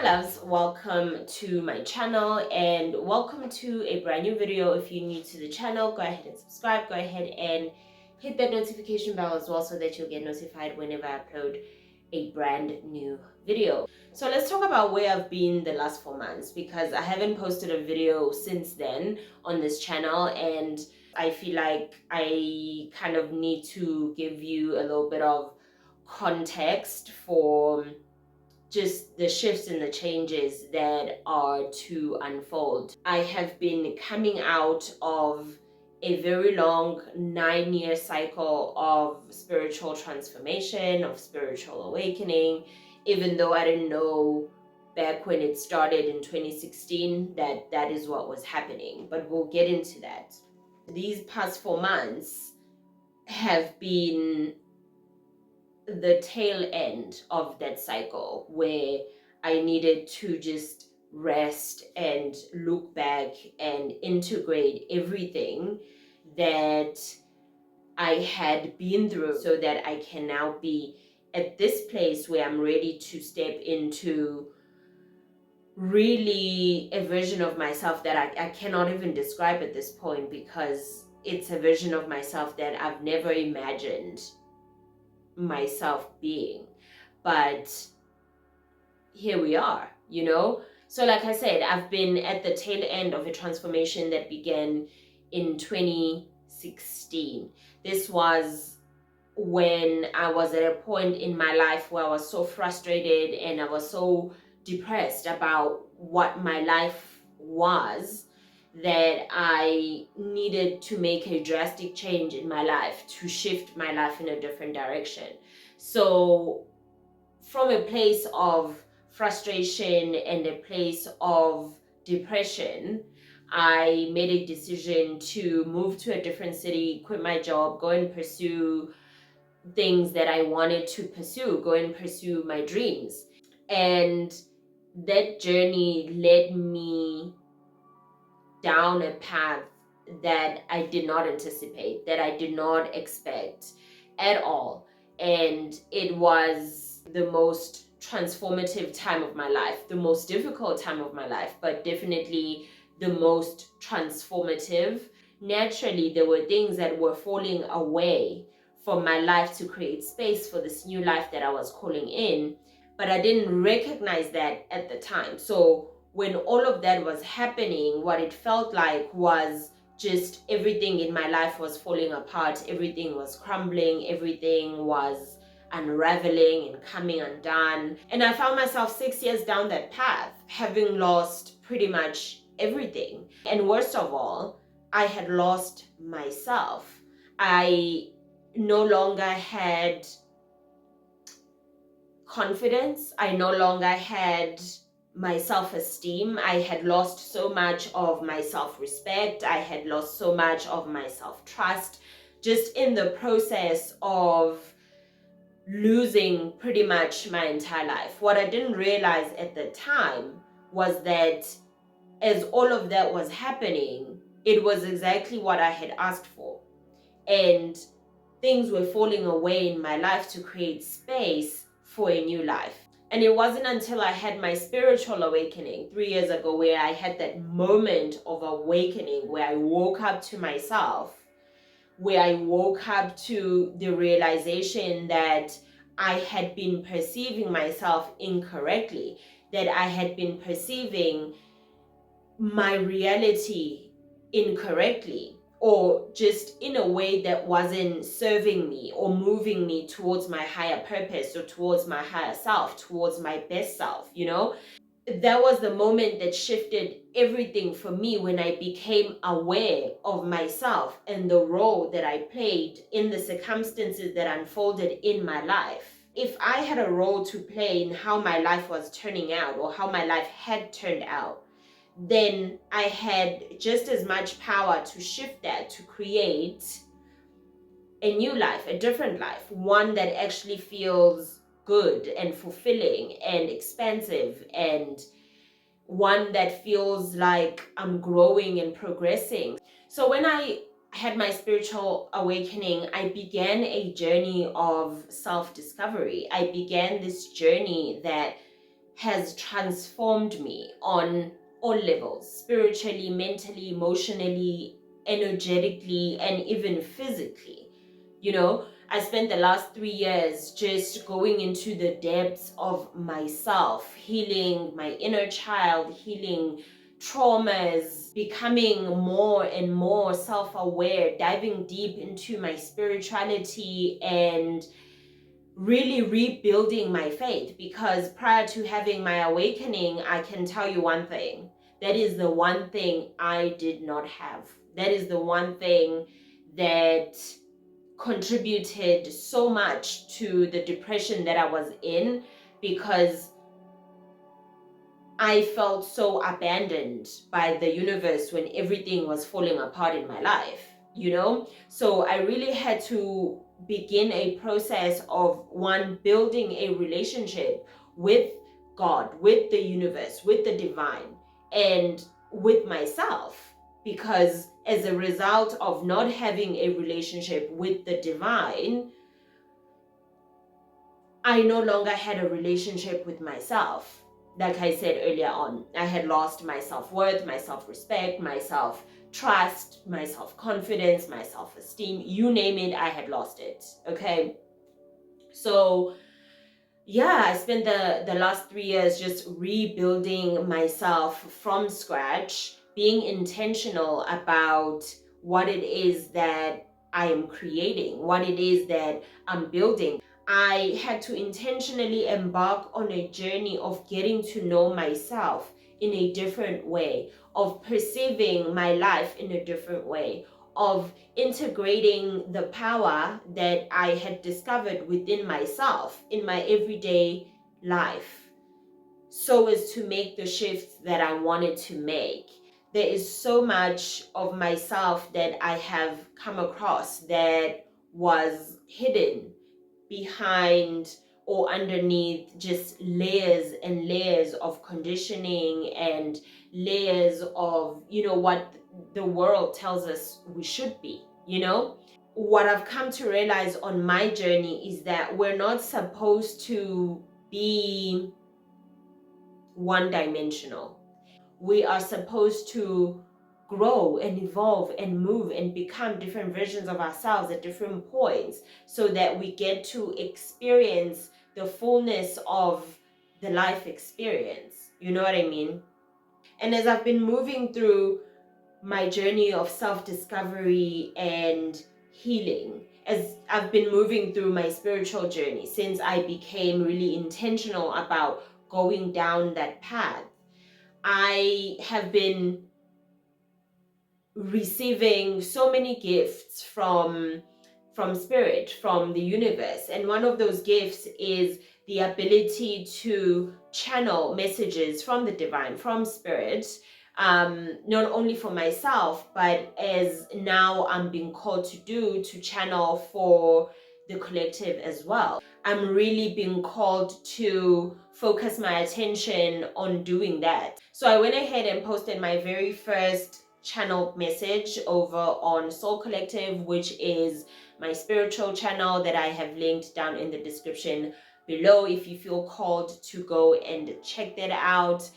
my loves, welcome to my channel and welcome to a brand new video. If you're new to the channel, go ahead and subscribe. Go ahead and hit that notification bell as well so that you'll get notified whenever I upload a brand new video. So let's talk about where I've been the last 4 months, because I haven't posted a video since then on this channel, and I feel like I kind of need to give you a little bit of context for just the shifts and the changes that are to unfold. I have been coming out of a very long 9-year cycle of spiritual transformation, of spiritual awakening, even though I didn't know back when it started in 2016 that is what was happening. But we'll get into that. These past 4 months have been the tail end of that cycle where I needed to just rest and look back and integrate everything that I had been through so that I can now be at this place where I'm ready to step into really a version of myself that I cannot even describe at this point, because it's a version of myself that I've never imagined myself being. But here we are, so like I said, I've been at the tail end of a transformation that began in 2016. This was when I was at a point in my life where I was so frustrated and I was so depressed about what my life was, that I needed to make a drastic change in my life to shift my life in a different direction. So from a place of frustration and a place of depression, I made a decision to move to a different city, quit my job, go and pursue things that I wanted to pursue, go and pursue my dreams. And that journey led me down a path that I did not anticipate, that I did not expect at all. And it was the most transformative time of my life, the most difficult time of my life, but definitely the most transformative. Naturally, there were things that were falling away from my life to create space for this new life that I was calling in, but I didn't recognize that at the time. So when all of that was happening, what it felt like was just everything in my life was falling apart, everything was crumbling, everything was unraveling and coming undone. And I found myself 6 years down that path, having lost pretty much everything. And worst of all, I had lost myself. I no longer had confidence. I no longer had my self-esteem. I had lost so much of my self-respect. I had lost so much of my self-trust, just in the process of losing pretty much my entire life. What I didn't realize at the time was that as all of that was happening, it was exactly what I had asked for. And things were falling away in my life to create space for a new life. And it wasn't until I had my spiritual awakening 3 years ago, where I had that moment of awakening, where I woke up to myself, where I woke up to the realization that I had been perceiving myself incorrectly, that I had been perceiving my reality incorrectly, or just in a way that wasn't serving me or moving me towards my higher purpose or towards my higher self, towards my best self, That was the moment that shifted everything for me, when I became aware of myself and the role that I played in the circumstances that unfolded in my life. If I had a role to play in how my life was turning out, or how my life had turned out, then I had just as much power to shift that, to create a new life, a different life, one that actually feels good and fulfilling and expansive, and one that feels like I'm growing and progressing. So when I had my spiritual awakening, I began a journey of self-discovery. I began this journey that has transformed me on all levels, spiritually, mentally, emotionally, energetically, and even physically. You know, I spent the last 3 years just going into the depths of myself, healing my inner child, healing traumas, becoming more and more self-aware, diving deep into my spirituality, and really rebuilding my faith. Because prior to having my awakening, I can tell you one thing: that is the one thing I did not have. That is the one thing that contributed so much to the depression that I was in, because I felt so abandoned by the universe when everything was falling apart in my life, you know? So I really had to begin a process of, one, building a relationship with God, with the universe, with the divine, and with myself. Because as a result of not having a relationship with the divine, I no longer had a relationship with myself. Like I said earlier on, I had lost my self-worth, my self-respect, my self-trust, my self-confidence, my self-esteem. You name it, I had lost it. Okay. So yeah, I spent the last 3 years just rebuilding myself from scratch, being intentional about what it is that I am creating, what it is that I'm building. I had to intentionally embark on a journey of getting to know myself in a different way, of perceiving my life in a different way, of integrating the power that I had discovered within myself in my everyday life, so as to make the shifts that I wanted to make. There is so much of myself that I have come across that was hidden behind or underneath just layers and layers of conditioning and layers of, what the world tells us we should be, What I've come to realize on my journey is that we're not supposed to be one dimensional. We are supposed to grow and evolve and move and become different versions of ourselves at different points, so that we get to experience the fullness of the life experience. You know what I mean? And as I've been moving through my journey of self-discovery and healing, as I've been moving through my spiritual journey since I became really intentional about going down that path, I have been receiving so many gifts from spirit, from the universe. And one of those gifts is the ability to channel messages from the divine, from spirit, not only for myself, but as now I'm being called to do, to channel for the collective as well. I'm really being called to focus my attention on doing that. So I went ahead and posted my very first channel message over on Soul Collective, which is my spiritual channel that I have linked down in the description below. If you feel called to go and check that out,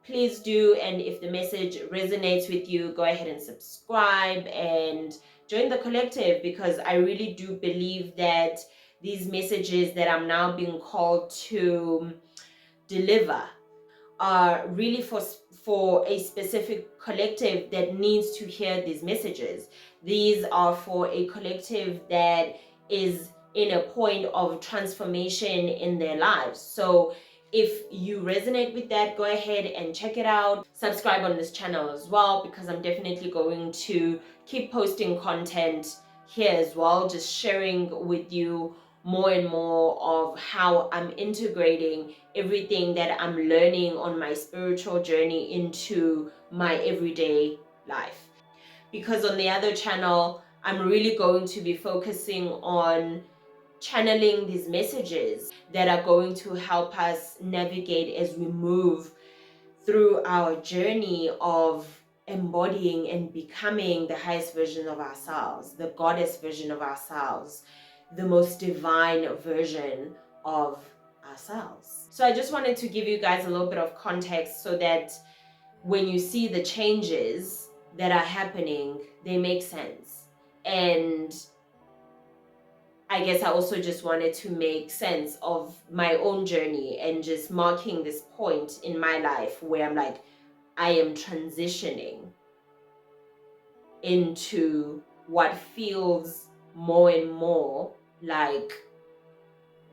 please do. And if the message resonates with you, go ahead and subscribe and join the collective, because I really do believe that these messages that I'm now being called to deliver are really for a specific collective that needs to hear these messages. These are for a collective that is in a point of transformation in their lives. So if you resonate with that, go ahead and check it out. Subscribe on this channel as well, because I'm definitely going to keep posting content here as well, just sharing with you more and more of how I'm integrating everything that I'm learning on my spiritual journey into my everyday life. Because on the other channel, I'm really going to be focusing on channeling these messages that are going to help us navigate as we move through our journey of embodying and becoming the highest version of ourselves, the goddess version of ourselves, the most divine version of ourselves. So I just wanted to give you guys a little bit of context so that when you see the changes that are happening, they make sense. And I guess I also just wanted to make sense of my own journey and just marking this point in my life where I'm like, I am transitioning into what feels more and more like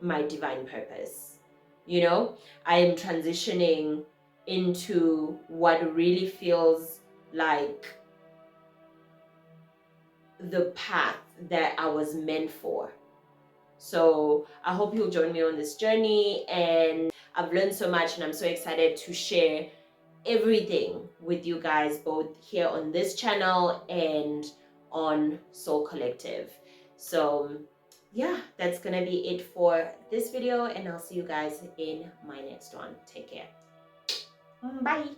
my divine purpose. You know, I am transitioning into what really feels like the path that I was meant for. So I hope you'll join me on this journey, and I've learned so much and I'm so excited to share everything with you guys, both here on this channel and on Soul Collective. So yeah, that's gonna be it for this video, and I'll see you guys in my next one. Take care. Bye.